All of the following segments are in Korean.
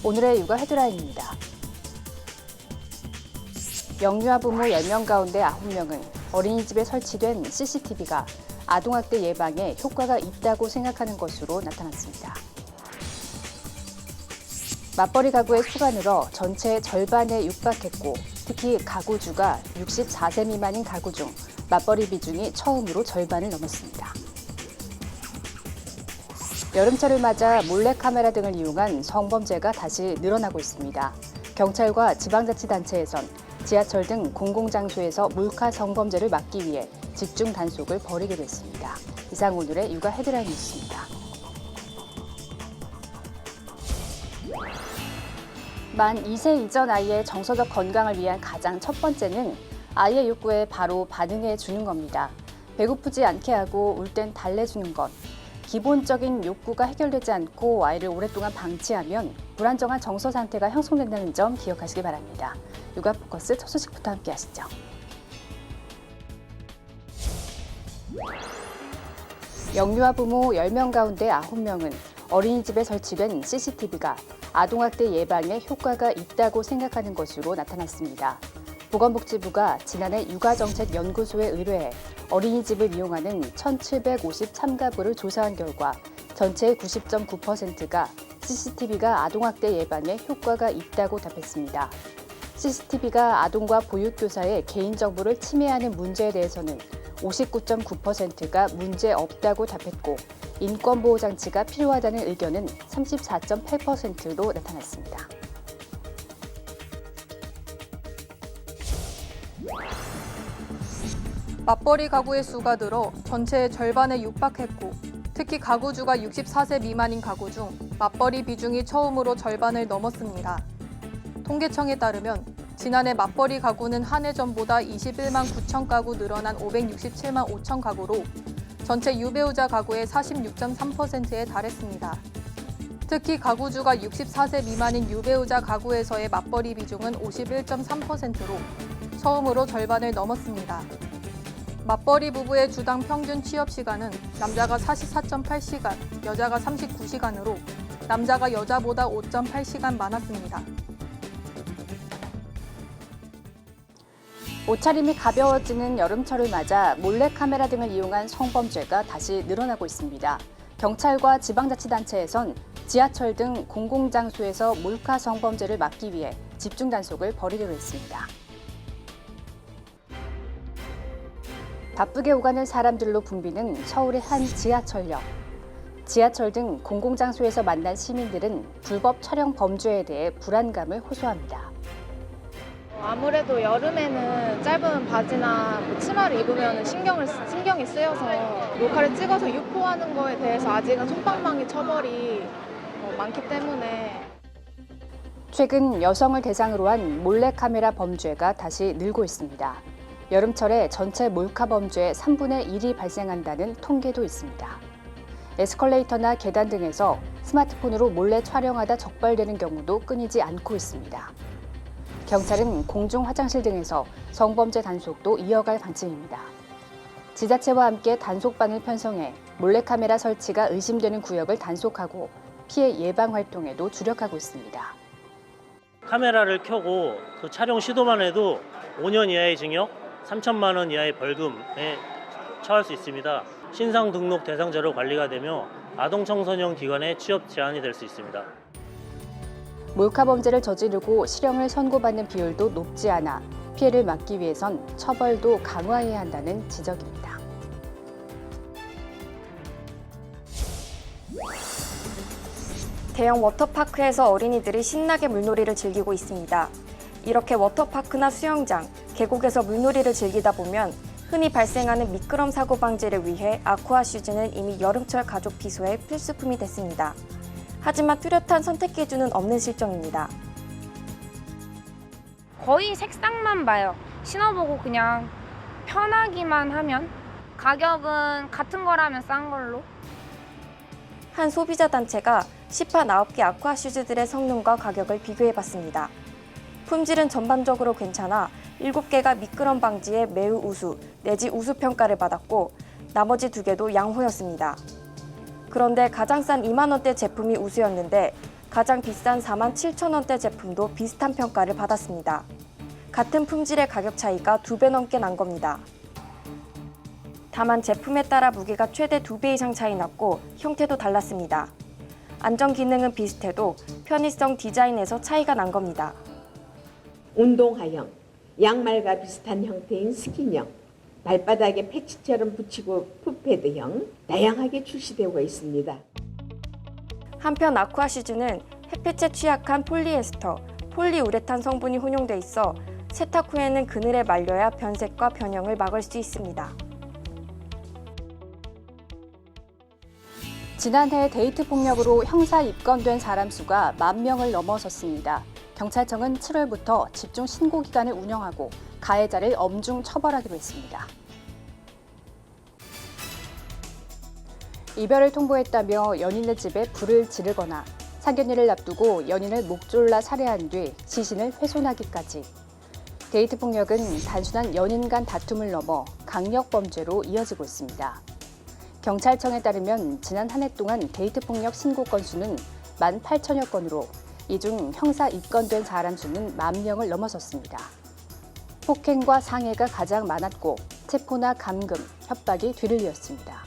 오늘의 육아 헤드라인입니다. 영유아 부모 10명 가운데 9명은 어린이집에 설치된 CCTV가 아동학대 예방에 효과가 있다고 생각하는 것으로 나타났습니다. 맞벌이 가구의 수가 늘어 전체의 절반에 육박했고 특히 가구주가 64세 미만인 가구 중 맞벌이 비중이 처음으로 절반을 넘었습니다. 여름철을 맞아 몰래카메라 등을 이용한 성범죄가 다시 늘어나고 있습니다. 경찰과 지방자치단체에선 지하철 등 공공장소에서 몰카 성범죄를 막기 위해 집중 단속을 벌이기로 했습니다. 이상 오늘의 육아 헤드라인 뉴스입니다. 만 2세 이전 아이의 정서적 건강을 위한 가장 첫 번째는 아이의 욕구에 바로 반응해 주는 겁니다. 배고프지 않게 하고 울 땐 달래주는 것. 기본적인 욕구가 해결되지 않고 아이를 오랫동안 방치하면 불안정한 정서 상태가 형성된다는 점 기억하시기 바랍니다. 육아 포커스 첫 소식부터 함께 하시죠. 영유아 부모 10명 가운데 9명은 어린이집에 설치된 CCTV가 아동학대 예방에 효과가 있다고 생각하는 것으로 나타났습니다. 보건복지부가 지난해 육아정책연구소에 의뢰해 어린이집을 이용하는 1,750 참가부를 조사한 결과 전체의 90.9%가 CCTV가 아동학대 예방에 효과가 있다고 답했습니다. CCTV가 아동과 보육교사의 개인정보를 침해하는 문제에 대해서는 59.9%가 문제 없다고 답했고 인권보호장치가 필요하다는 의견은 34.8%로 나타났습니다. 맞벌이 가구의 수가 늘어 전체의 절반에 육박했고 특히 가구주가 64세 미만인 가구 중 맞벌이 비중이 처음으로 절반을 넘었습니다. 통계청에 따르면 지난해 맞벌이 가구는 한 해 전보다 21만 9천 가구 늘어난 567만 5천 가구로 전체 유배우자 가구의 46.3%에 달했습니다. 특히 가구주가 64세 미만인 유배우자 가구에서의 맞벌이 비중은 51.3%로 처음으로 절반을 넘었습니다. 맞벌이 부부의 주당 평균 취업 시간은 남자가 44.8시간, 여자가 39시간으로 남자가 여자보다 5.8시간 많았습니다. 옷차림이 가벼워지는 여름철을 맞아 몰래카메라 등을 이용한 성범죄가 다시 늘어나고 있습니다. 경찰과 지방자치단체에선 지하철 등 공공장소에서 몰카 성범죄를 막기 위해 집중 단속을 벌이기로 했습니다. 바쁘게 오가는 사람들로 붐비는 서울의 한 지하철역. 지하철 등 공공장소에서 만난 시민들은 불법 촬영 범죄에 대해 불안감을 호소합니다. 아무래도 여름에는 짧은 바지나 치마를 입으면 신경이 쓰여서 몰카를 찍어서 유포하는 거에 대해서 아직은 솜방망이 처벌이 많기 때문에 최근 여성을 대상으로 한 몰래카메라 범죄가 다시 늘고 있습니다. 여름철에 전체 몰카 범죄의 3분의 1이 발생한다는 통계도 있습니다. 에스컬레이터나 계단 등에서 스마트폰으로 몰래 촬영하다 적발되는 경우도 끊이지 않고 있습니다. 경찰은 공중 화장실 등에서 성범죄 단속도 이어갈 방침입니다. 지자체와 함께 단속반을 편성해 몰래카메라 설치가 의심되는 구역을 단속하고 피해 예방 활동에도 주력하고 있습니다. 카메라를 켜고 그 촬영 시도만 해도 5년 이하의 징역, 3천만 원 이하의 벌금에 처할 수 있습니다. 신상 등록 대상자로 관리가 되며 아동 청소년 기관에 취업 제한이 될 수 있습니다. 몰카 범죄를 저지르고 실형을 선고받는 비율도 높지 않아 피해를 막기 위해선 처벌도 강화해야 한다는 지적입니다. 대형 워터파크에서 어린이들이 신나게 물놀이를 즐기고 있습니다. 이렇게 워터파크나 수영장, 계곡에서 물놀이를 즐기다 보면 흔히 발생하는 미끄럼 사고 방지를 위해 아쿠아 슈즈는 이미 여름철 가족 피서의 필수품이 됐습니다. 하지만 뚜렷한 선택 기준은 없는 실정입니다. 거의 색상만 봐요. 신어보고 그냥 편하기만 하면 가격은 같은 거라면 싼 걸로. 한 소비자 단체가 시판 9개 아쿠아 슈즈들의 성능과 가격을 비교해봤습니다. 품질은 전반적으로 괜찮아 7개가 미끄럼 방지에 매우 우수 내지 우수 평가를 받았고 나머지 2개도 양호였습니다. 그런데 가장 싼 2만 원대 제품이 우수였는데 가장 비싼 47,000원대 제품도 비슷한 평가를 받았습니다. 같은 품질의 가격 차이가 2배 넘게 난 겁니다. 다만 제품에 따라 무게가 최대 2배 이상 차이 났고 형태도 달랐습니다. 안전 기능은 비슷해도 편의성 디자인에서 차이가 난 겁니다. 운동화형, 양말과 비슷한 형태인 스킨형, 발바닥에 패치처럼 붙이고 풋패드형 다양하게 출시되고 있습니다. 한편 아쿠아 슈즈는 햇빛에 취약한 폴리에스터, 폴리우레탄 성분이 혼용돼 있어 세탁 후에는 그늘에 말려야 변색과 변형을 막을 수 있습니다. 지난해 데이트 폭력으로 형사 입건된 사람 수가 10,000명을 넘어섰습니다. 경찰청은 7월부터 집중 신고 기간을 운영하고 가해자를 엄중 처벌하기로 했습니다. 이별을 통보했다며 연인의 집에 불을 지르거나 상견례를 앞두고 연인을 목 졸라 살해한 뒤 시신을 훼손하기까지. 데이트 폭력은 단순한 연인 간 다툼을 넘어 강력 범죄로 이어지고 있습니다. 경찰청에 따르면 지난 한 해 동안 데이트 폭력 신고 건수는 18,000여 건으로 이 중 형사 입건된 사람 수는 10,000명을 넘어섰습니다. 폭행과 상해가 가장 많았고 체포나 감금, 협박이 뒤를 이었습니다.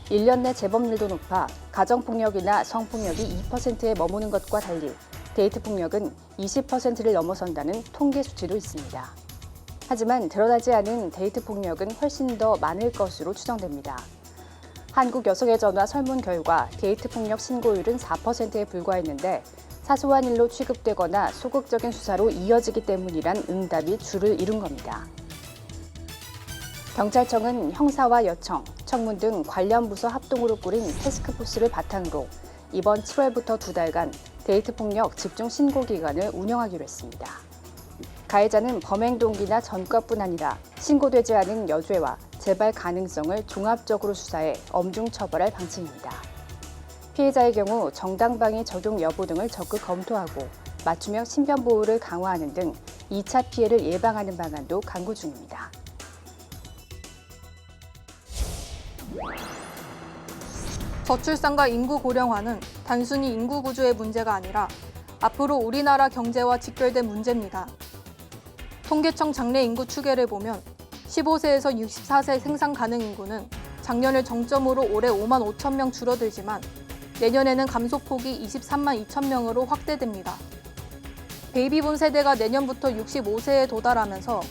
1년 내 재범률도 높아 가정폭력이나 성폭력이 2%에 머무는 것과 달리 데이트 폭력은 20%를 넘어선다는 통계 수치도 있습니다. 하지만 드러나지 않은 데이트 폭력은 훨씬 더 많을 것으로 추정됩니다. 한국여성의 전화 설문 결과 데이트 폭력 신고율은 4%에 불과했는데 사소한 일로 취급되거나 소극적인 수사로 이어지기 때문이란 응답이 줄을 이룬 겁니다. 경찰청은 형사와 여청, 청문 등 관련 부서 합동으로 꾸린 태스크포스를 바탕으로 이번 7월부터 2달간 데이트 폭력 집중 신고 기간을 운영하기로 했습니다. 가해자는 범행 동기나 전과뿐 아니라 신고되지 않은 여죄와 재발 가능성을 종합적으로 수사해 엄중 처벌할 방침입니다. 피해자의 경우 정당방위 적용 여부 등을 적극 검토하고 맞춤형 신변 보호를 강화하는 등 2차 피해를 예방하는 방안도 강구 중입니다. 저출산과 인구 고령화는 단순히 인구 구조의 문제가 아니라 앞으로 우리나라 경제와 직결된 문제입니다. 통계청 장래 인구 추계를 보면 15세에서 64세 생산 가능 인구는 작년을 정점으로 올해 5만 5천 명 줄어들지만 내년에는 감소폭이 23만 2천 명으로 확대됩니다. 베이비붐 세대가 내년부터 65세에 도달하면서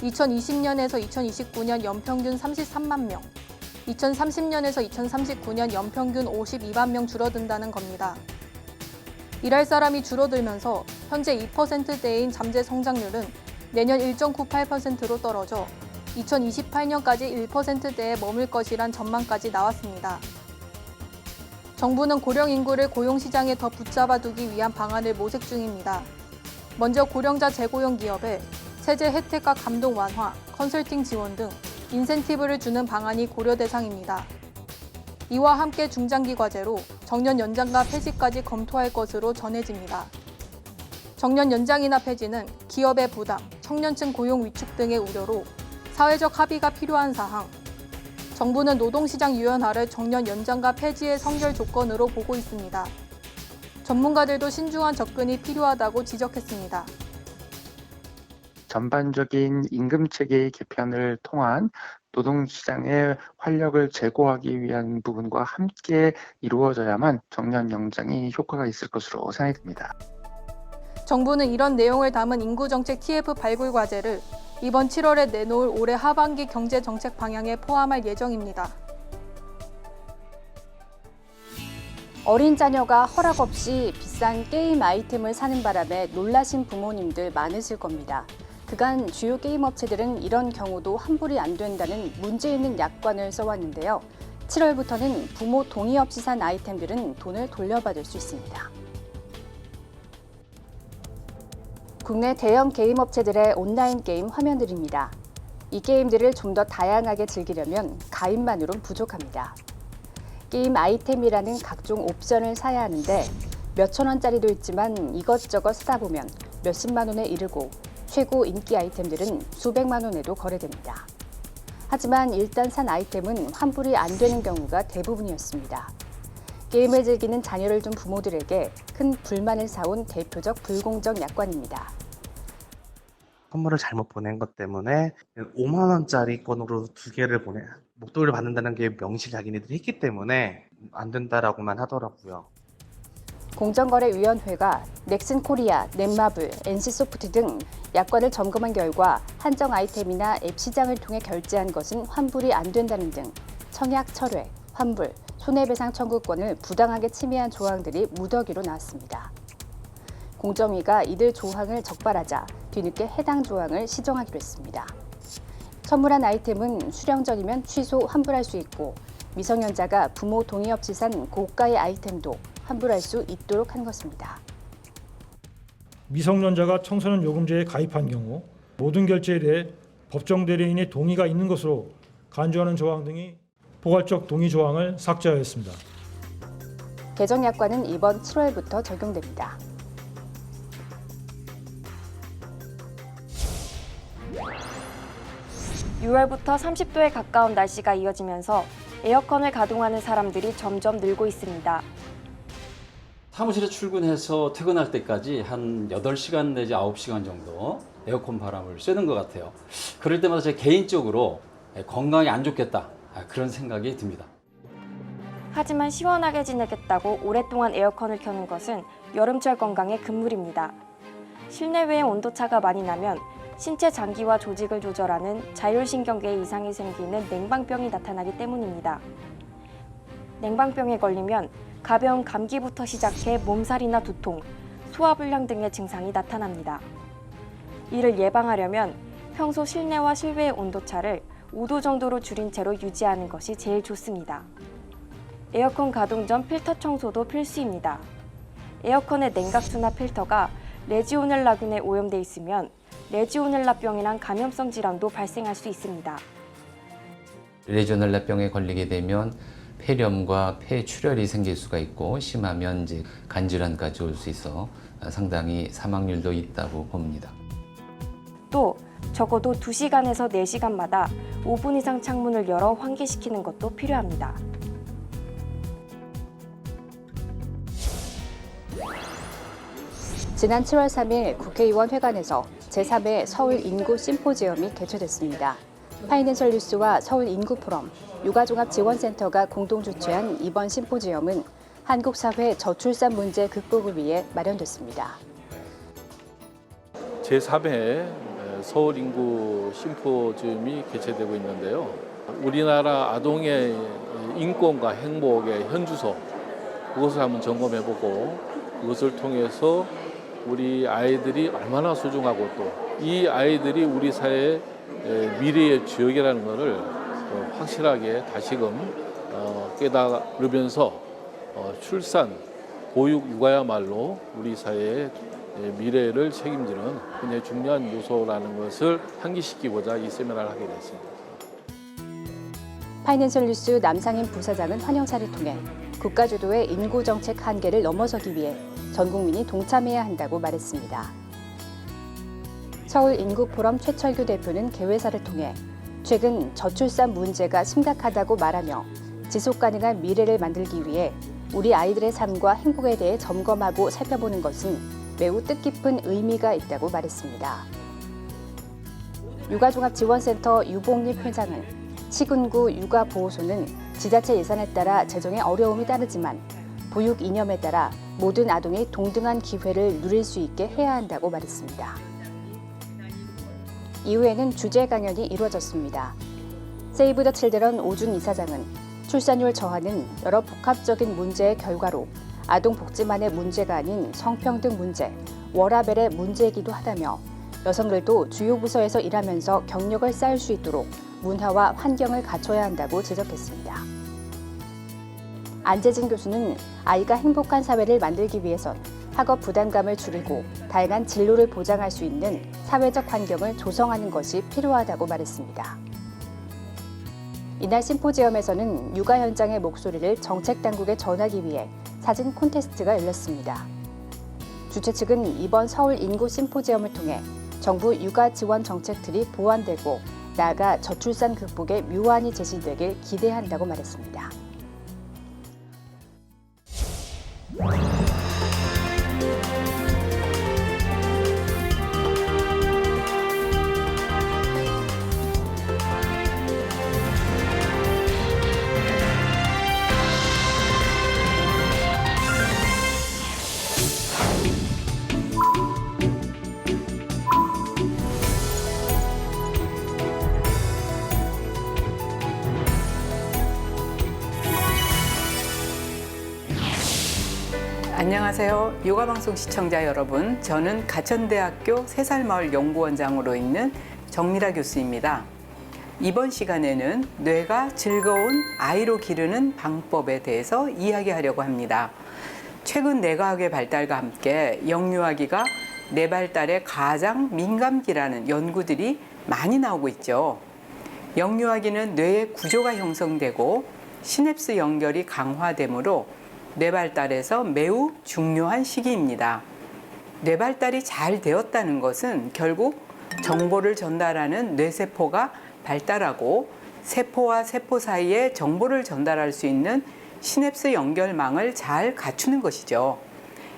2020년에서 2029년 연평균 33만 명, 2030년에서 2039년 연평균 52만 명 줄어든다는 겁니다. 일할 사람이 줄어들면서 현재 2%대인 잠재 성장률은 내년 1.98%로 떨어져 2028년까지 1%대에 머물 것이란 전망까지 나왔습니다. 정부는 고령 인구를 고용시장에 더 붙잡아두기 위한 방안을 모색 중입니다. 먼저 고령자 재고용 기업에 세제 혜택과 감독 완화, 컨설팅 지원 등 인센티브를 주는 방안이 고려 대상입니다. 이와 함께 중장기 과제로 정년 연장과 폐지까지 검토할 것으로 전해집니다. 정년 연장이나 폐지는 기업의 부담, 청년층 고용 위축 등의 우려로 사회적 합의가 필요한 사항. 정부는 노동시장 유연화를 정년 연장과 폐지의 선결 조건으로 보고 있습니다. 전문가들도 신중한 접근이 필요하다고 지적했습니다. 전반적인 임금 체계의 개편을 통한 노동시장의 활력을 제고하기 위한 부분과 함께 이루어져야만 정년 연장이 효과가 있을 것으로 생각이 듭니다. 정부는 이런 내용을 담은 인구정책 TF 발굴 과제를 이번 7월에 내놓을 올해 하반기 경제정책 방향에 포함할 예정입니다. 어린 자녀가 허락 없이 비싼 게임 아이템을 사는 바람에 놀라신 부모님들 많으실 겁니다. 그간 주요 게임 업체들은 이런 경우도 환불이 안 된다는 문제 있는 약관을 써왔는데요. 7월부터는 부모 동의 없이 산 아이템들은 돈을 돌려받을 수 있습니다. 국내 대형 게임 업체들의 온라인 게임 화면들입니다. 이 게임들을 좀 더 다양하게 즐기려면 가입만으론 부족합니다. 게임 아이템이라는 각종 옵션을 사야 하는데 몇천 원짜리도 있지만 이것저것 사다 보면 몇십만 원에 이르고 최고 인기 아이템들은 수백만 원에도 거래됩니다. 하지만 일단 산 아이템은 환불이 안 되는 경우가 대부분이었습니다. 게임을 즐기는 자녀를 둔 부모들에게 큰 불만을 사온 대표적 불공정 약관입니다. 선물을 잘못 보낸 것 때문에 5만 원짜리 건으로 2개를 목돈을 받는다는 게 명시 자기네들이 했기 때문에 안 된다라고만 하더라고요. 공정거래위원회가 넥슨코리아, 넷마블, NC소프트 등 약관을 점검한 결과 한정 아이템이나 앱 시장을 통해 결제한 것은 환불이 안 된다는 등 청약 철회, 환불, 손해배상 청구권을 부당하게 침해한 조항들이 무더기로 나왔습니다. 공정위가 이들 조항을 적발하자 뒤늦게 해당 조항을 시정하기로 했습니다. 선물한 아이템은 수령 전이면 취소, 환불할 수 있고 미성년자가 부모 동의 없이 산 고가의 아이템도 환불할 수 있도록 한 것입니다. 미성년자가 청소년 요금제에 가입한 경우 모든 결제에 대해 법정 대리인의 동의가 있는 것으로 간주하는 조항 등이 포괄적 동의 조항을 삭제하였습니다. 개정 약관은 이번 7월부터 적용됩니다. (6월부터) 30도에 가까운 날씨가 이어지면서 에어컨을 가동하는 사람들이 점점 늘고 있습니다. 사무실에 출근해서 퇴근할 때까지 한 8시간 내지 9시간 정도 에어컨 바람을 쐬는 것 같아요. 그럴 때마다 제 개인적으로 건강에 안 좋겠다, 그런 생각이 듭니다. 하지만 시원하게 지내겠다고 오랫동안 에어컨을 켜는 것은 여름철 건강에 금물입니다. 실내외의 온도차가 많이 나면 신체 장기와 조직을 조절하는 자율신경계에 이상이 생기는 냉방병이 나타나기 때문입니다. 냉방병에 걸리면 가벼운 감기부터 시작해 몸살이나 두통, 소화불량 등의 증상이 나타납니다. 이를 예방하려면 평소 실내와 실외의 온도차를 5도 정도로 줄인 채로 유지하는 것이 제일 좋습니다. 에어컨 가동 전 필터 청소도 필수입니다. 에어컨의 냉각수나 필터가 레지오넬라균에 오염돼 있으면 레지오넬라병이란 감염성 질환도 발생할 수 있습니다. 레지오넬라병에 걸리게 되면 폐렴과 폐출혈이 생길 수가 있고 심하면 간질환까지 올 수 있어 상당히 사망률도 있다고 봅니다. 또 적어도 2시간에서 4시간마다 5분 이상 창문을 열어 환기시키는 것도 필요합니다. 지난 7월 3일 국회의원 회관에서 제3회 서울 인구 심포지엄이 개최됐습니다. 파이낸셜 뉴스와 서울 인구 포럼, 육아종합지원센터가 공동 주최한 이번 심포지엄은 한국 사회 저출산 문제 극복을 위해 마련됐습니다. 제3회 서울 인구 심포지엄이 개최되고 있는데요. 우리나라 아동의 인권과 행복의 현주소, 그것을 한번 점검해보고 그것을 통해서 우리 아이들이 얼마나 소중하고 또 이 아이들이 우리 사회의 미래의 주역이라는 것을 확실하게 다시금 깨달으면서 출산, 보육, 육아야말로 우리 사회의 미래를 책임지는 굉장히 중요한 요소라는 것을 상기시키고자 이 세미나를 하게 됐습니다. 파이낸셜 뉴스 남상인 부사장은 환영사를 통해 국가 주도의 인구 정책 한계를 넘어서기 위해 전 국민이 동참해야 한다고 말했습니다. 서울 인구 포럼 최철규 대표는 개회사를 통해 최근 저출산 문제가 심각하다고 말하며 지속 가능한 미래를 만들기 위해 우리 아이들의 삶과 행복에 대해 점검하고 살펴보는 것은 매우 뜻깊은 의미가 있다고 말했습니다. 육아종합지원센터 유봉립 회장은 시군구 육아보호소는 지자체 예산에 따라 재정에 어려움이 따르지만 보육 이념에 따라 모든 아동이 동등한 기회를 누릴 수 있게 해야 한다고 말했습니다. 이후에는 주제 강연이 이루어졌습니다. 세이브 더 칠드런 오준 이사장은 출산율 저하는 여러 복합적인 문제의 결과로 아동 복지만의 문제가 아닌 성평등 문제, 워라밸의 문제이기도 하다며 여성들도 주요 부서에서 일하면서 경력을 쌓을 수 있도록 문화와 환경을 갖춰야 한다고 지적했습니다. 안재진 교수는 아이가 행복한 사회를 만들기 위해선 학업 부담감을 줄이고 다양한 진로를 보장할 수 있는 사회적 환경을 조성하는 것이 필요하다고 말했습니다. 이날 심포지엄에서는 육아 현장의 목소리를 정책 당국에 전하기 위해 사진 콘테스트가 열렸습니다. 주최 측은 이번 서울 인구 심포지엄을 통해 정부 육아 지원 정책 틀이 보완되고 나아가 저출산 극복에 묘안이 제시되길 기대한다고 말했습니다. 안녕하세요. 요가방송 시청자 여러분. 저는 가천대학교 새살마을 연구원장으로 있는 정미라 교수입니다. 이번 시간에는 뇌가 즐거운 아이로 기르는 방법에 대해서 이야기하려고 합니다. 최근 뇌과학의 발달과 함께 영유아기가 뇌 발달에 가장 민감기라는 연구들이 많이 나오고 있죠. 영유아기는 뇌의 구조가 형성되고 시냅스 연결이 강화되므로 뇌 발달에서 매우 중요한 시기입니다. 뇌 발달이 잘 되었다는 것은 결국 정보를 전달하는 뇌세포가 발달하고 세포와 세포 사이에 정보를 전달할 수 있는 시냅스 연결망을 잘 갖추는 것이죠.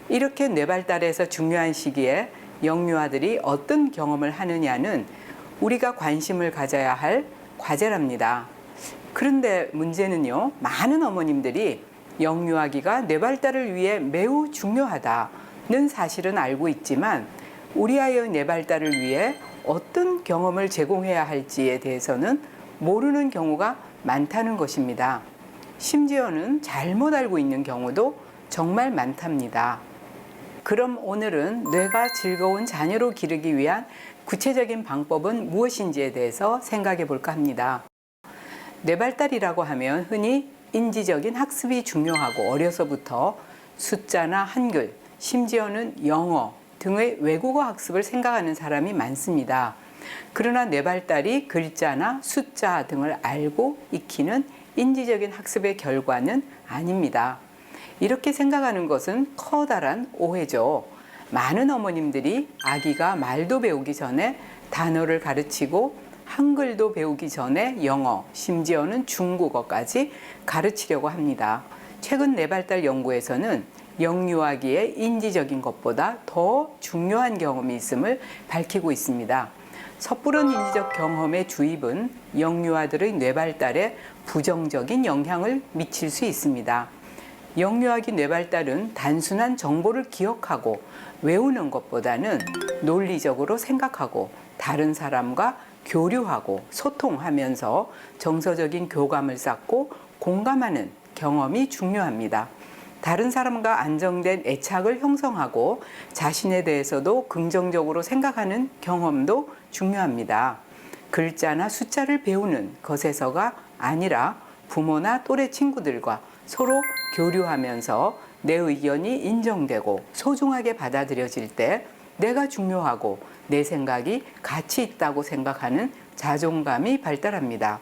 이렇게 뇌 발달에서 중요한 시기에 영유아들이 어떤 경험을 하느냐는 우리가 관심을 가져야 할 과제랍니다. 그런데 문제는요, 많은 어머님들이 영유아기가 뇌 발달을 위해 매우 중요하다는 사실은 알고 있지만 우리 아이의 뇌 발달을 위해 어떤 경험을 제공해야 할지에 대해서는 모르는 경우가 많다는 것입니다. 심지어는 잘못 알고 있는 경우도 정말 많답니다. 그럼 오늘은 뇌가 즐거운 자녀로 기르기 위한 구체적인 방법은 무엇인지에 대해서 생각해 볼까 합니다. 뇌 발달이라고 하면 흔히 인지적인 학습이 중요하고 어려서부터 숫자나 한글, 심지어는 영어 등의 외국어 학습을 생각하는 사람이 많습니다. 그러나 뇌 발달이 글자나 숫자 등을 알고 익히는 인지적인 학습의 결과는 아닙니다. 이렇게 생각하는 것은 커다란 오해죠. 많은 어머님들이 아기가 말도 배우기 전에 단어를 가르치고 한글도 배우기 전에 영어, 심지어는 중국어까지 가르치려고 합니다. 최근 뇌발달 연구에서는 영유아기의 인지적인 것보다 더 중요한 경험이 있음을 밝히고 있습니다. 섣부른 인지적 경험의 주입은 영유아들의 뇌발달에 부정적인 영향을 미칠 수 있습니다. 영유아기 뇌발달은 단순한 정보를 기억하고 외우는 것보다는 논리적으로 생각하고 다른 사람과 교류하고 소통하면서 정서적인 교감을 쌓고 공감하는 경험이 중요합니다. 다른 사람과 안정된 애착을 형성하고 자신에 대해서도 긍정적으로 생각하는 경험도 중요합니다. 글자나 숫자를 배우는 것에서가 아니라 부모나 또래 친구들과 서로 교류하면서 내 의견이 인정되고 소중하게 받아들여질 때 내가 중요하고 내 생각이 가치 있다고 생각하는 자존감이 발달합니다.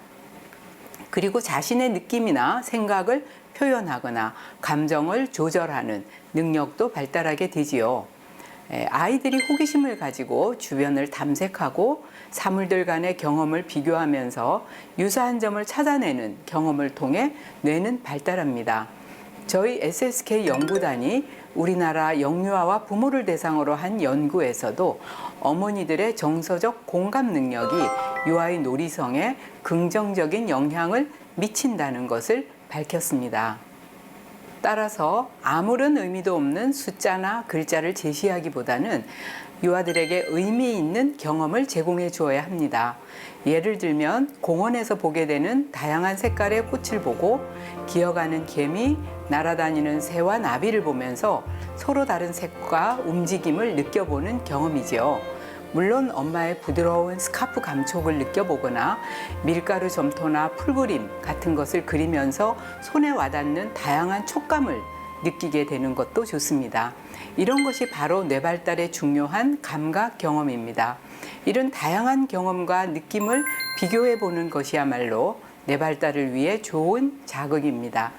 그리고 자신의 느낌이나 생각을 표현하거나 감정을 조절하는 능력도 발달하게 되지요. 아이들이 호기심을 가지고 주변을 탐색하고 사물들 간의 경험을 비교하면서 유사한 점을 찾아내는 경험을 통해 뇌는 발달합니다. 저희 SSK 연구단이 우리나라 영유아와 부모를 대상으로 한 연구에서도 어머니들의 정서적 공감 능력이 유아의 놀이성에 긍정적인 영향을 미친다는 것을 밝혔습니다. 따라서 아무런 의미도 없는 숫자나 글자를 제시하기보다는 유아들에게 의미 있는 경험을 제공해 주어야 합니다. 예를 들면 공원에서 보게 되는 다양한 색깔의 꽃을 보고 기어가는 개미, 날아다니는 새와 나비를 보면서 서로 다른 색과 움직임을 느껴보는 경험이지요. 물론 엄마의 부드러운 스카프 감촉을 느껴보거나 밀가루 점토나 풀그림 같은 것을 그리면서 손에 와닿는 다양한 촉감을 느끼게 되는 것도 좋습니다. 이런 것이 바로 뇌 발달에 중요한 감각 경험입니다. 이런 다양한 경험과 느낌을 비교해 보는 것이야말로 뇌 발달을 위해 좋은 자극입니다.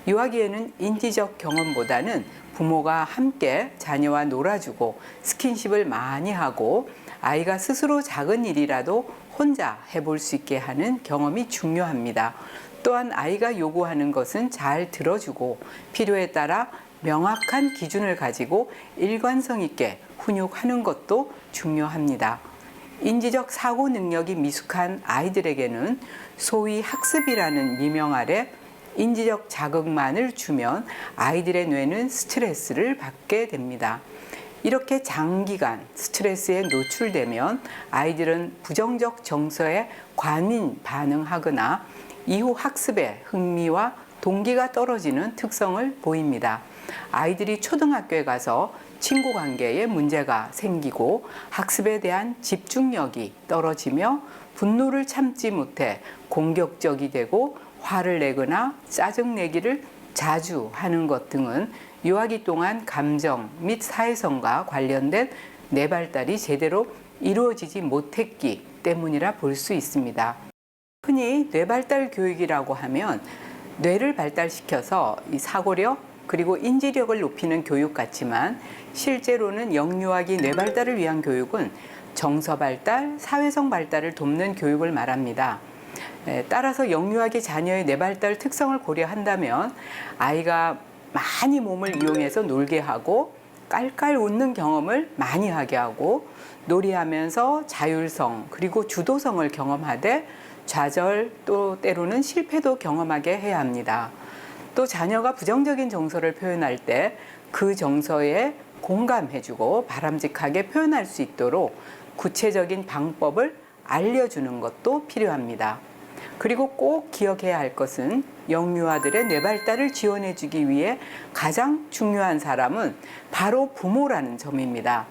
유아기에는 인지적 경험보다는 부모가 함께 자녀와 놀아주고 스킨십을 많이 하고 아이가 스스로 작은 일이라도 혼자 해볼 수 있게 하는 경험이 중요합니다. 또한 아이가 요구하는 것은 잘 들어주고 필요에 따라 명확한 기준을 가지고 일관성 있게 훈육하는 것도 중요합니다. 인지적 사고 능력이 미숙한 아이들에게는 소위 학습이라는 미명 아래 인지적 자극만을 주면 아이들의 뇌는 스트레스를 받게 됩니다. 이렇게 장기간 스트레스에 노출되면 아이들은 부정적 정서에 과민 반응하거나 이후 학습에 흥미와 동기가 떨어지는 특성을 보입니다. 아이들이 초등학교에 가서 친구 관계에 문제가 생기고 학습에 대한 집중력이 떨어지며 분노를 참지 못해 공격적이 되고 화를 내거나 짜증내기를 자주 하는 것 등은 유아기 동안 감정 및 사회성과 관련된 뇌 발달이 제대로 이루어지지 못했기 때문이라 볼 수 있습니다. 흔히 뇌 발달 교육이라고 하면 뇌를 발달시켜서 이 사고력 그리고 인지력을 높이는 교육 같지만 실제로는 영유아기 뇌 발달을 위한 교육은 정서 발달, 사회성 발달을 돕는 교육을 말합니다. 따라서 영유아기 자녀의 뇌 발달 특성을 고려한다면 아이가 많이 몸을 이용해서 놀게 하고 깔깔 웃는 경험을 많이 하게 하고 놀이하면서 자율성 그리고 주도성을 경험하되 좌절 또 때로는 실패도 경험하게 해야 합니다. 또 자녀가 부정적인 정서를 표현할 때 그 정서에 공감해주고 바람직하게 표현할 수 있도록 구체적인 방법을 알려주는 것도 필요합니다. 그리고 꼭 기억해야 할 것은 영유아들의 뇌 발달을 지원해주기 위해 가장 중요한 사람은 바로 부모라는 점입니다.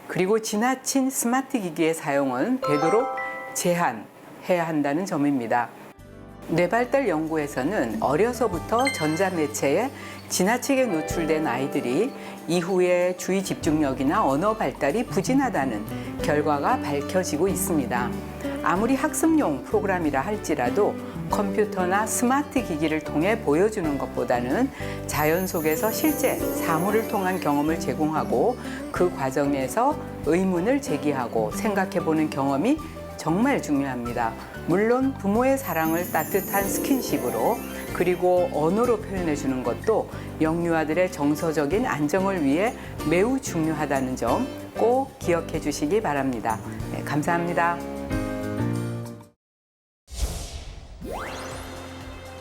그리고 지나친 스마트 기기의 사용은 되도록 제한해야 한다는 점입니다. 뇌발달 연구에서는 어려서부터 전자매체에 지나치게 노출된 아이들이 이후에 주의 집중력이나 언어 발달이 부진하다는 결과가 밝혀지고 있습니다. 아무리 학습용 프로그램이라 할지라도 컴퓨터나 스마트 기기를 통해 보여주는 것보다는 자연 속에서 실제 사물을 통한 경험을 제공하고 그 과정에서 의문을 제기하고 생각해보는 경험이 정말 중요합니다. 물론 부모의 사랑을 따뜻한 스킨십으로 그리고 언어로 표현해 주는 것도 영유아들의 정서적인 안정을 위해 매우 중요하다는 점 꼭 기억해 주시기 바랍니다. 네, 감사합니다.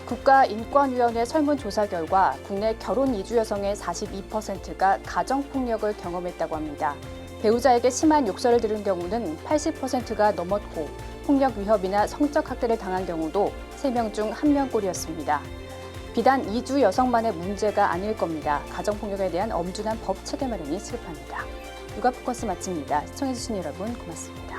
국가인권위원회 설문조사 결과 국내 결혼 이주 여성의 42%가 가정폭력을 경험했다고 합니다. 배우자에게 심한 욕설을 들은 경우는 80%가 넘었고 폭력 위협이나 성적 학대를 당한 경우도 3명 중 1명꼴이었습니다. 비단 이주 여성만의 문제가 아닐 겁니다. 가정폭력에 대한 엄중한 법 체계 마련이 시급합니다. 육아포커스 마칩니다. 시청해주신 여러분 고맙습니다.